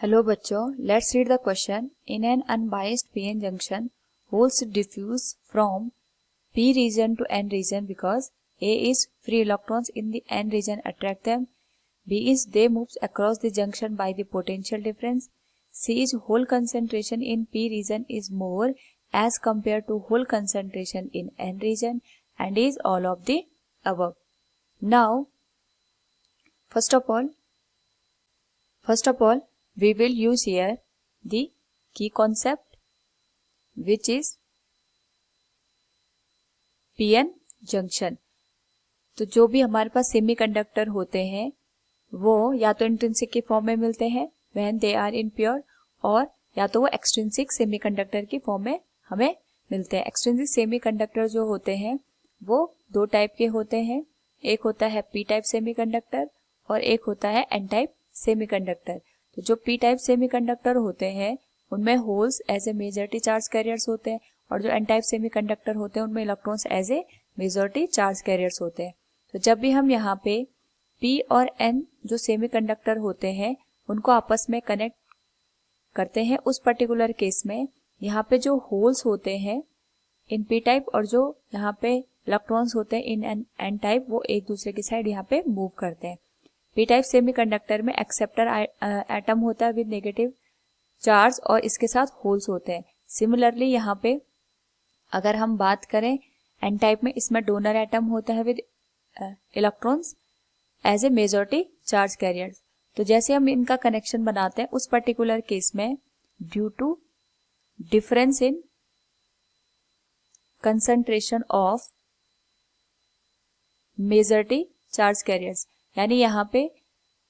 Hello बच्चों, let's read the question. In an unbiased PN junction, holes diffuse from p region to n region because A is free electrons in the n region attract them, B is they moves across the junction by the potential difference, C is hole concentration in p region is more as compared to hole concentration in n region, and D is all of the above. Now, first of all, we will use here the key concept, which is PN junction. तो जो भी हमारे पास semiconductor होते हैं वो या तो intrinsic के फॉर्म में मिलते हैं when they are in pure, और या तो वो एक्सट्रिंसिक सेमीकंडक्टर की फॉर्म में हमें मिलते हैं. एक्सट्रिंसिक सेमीकंडक्टर जो होते हैं वो दो टाइप के होते हैं. एक होता है पी टाइप सेमीकंडक्टर और एक होता है एन टाइप सेमीकंडक्टर. तो जो पी टाइप सेमीकंडक्टर होते हैं उनमें holes as a majority charge carriers होते हैं, और जो एन टाइप सेमीकंडक्टर होते हैं उनमें electrons as a majority charge carriers होते हैं. तो जब भी हम यहाँ पे पी और एन जो सेमीकंडक्टर होते हैं उनको आपस में कनेक्ट करते हैं, उस पर्टिकुलर केस में यहाँ पे जो होल्स होते हैं इन पी टाइप और जो यहाँ पे इलेक्ट्रॉन्स होते हैं इन एन टाइप, वो एक दूसरे की साइड यहाँ पे मूव करते हैं. पी टाइप सेमीकंडक्टर में एक्सेप्टर एटम होता है विद नेगेटिव चार्ज और इसके साथ होल्स होते हैं. सिमिलरली यहाँ पे अगर हम बात करें एन टाइप में, इसमें डोनर एटम होता है with electrons as a majority charge carrier. तो जैसे हम इनका कनेक्शन बनाते हैं उस पर्टिकुलर केस में due to difference in concentration of majority charge carriers, यानी यहाँ पे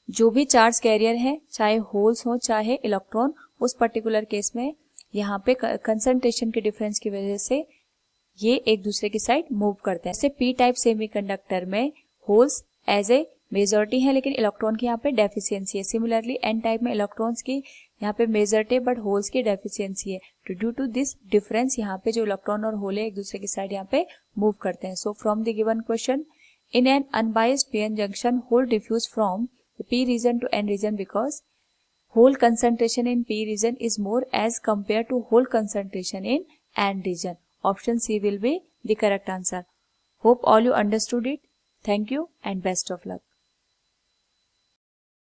जो भी चार्ज कैरियर है चाहे होल्स हो चाहे इलेक्ट्रॉन, उस पर्टिकुलर केस में यहाँ पे कंसंट्रेशन के डिफरेंस की वजह से ये एक दूसरे की साइड मूव करते हैं. जैसे पी टाइप सेमीकंडक्टर में होल्स एज ए मेजॉरिटी है लेकिन इलेक्ट्रॉन की यहाँ पे डेफिशिएंसी है. सिमिलरली एन टाइप में इलेक्ट्रॉन्स की यहाँ पे मेजॉरिटी बट होल्स की डेफिशिएंसी है. तो ड्यू टू दिस डिफरेंस यहाँ पे जो इलेक्ट्रॉन और होल है एक दूसरे की साइड यहाँ पे मूव करते हैं. So from the given question, in an unbiased PN junction, hole diffuse from the P region to N region because hole concentration in P region is more as compared to hole concentration in N region. Option C will be the correct answer. Hope all you understood it. Thank you and best of luck.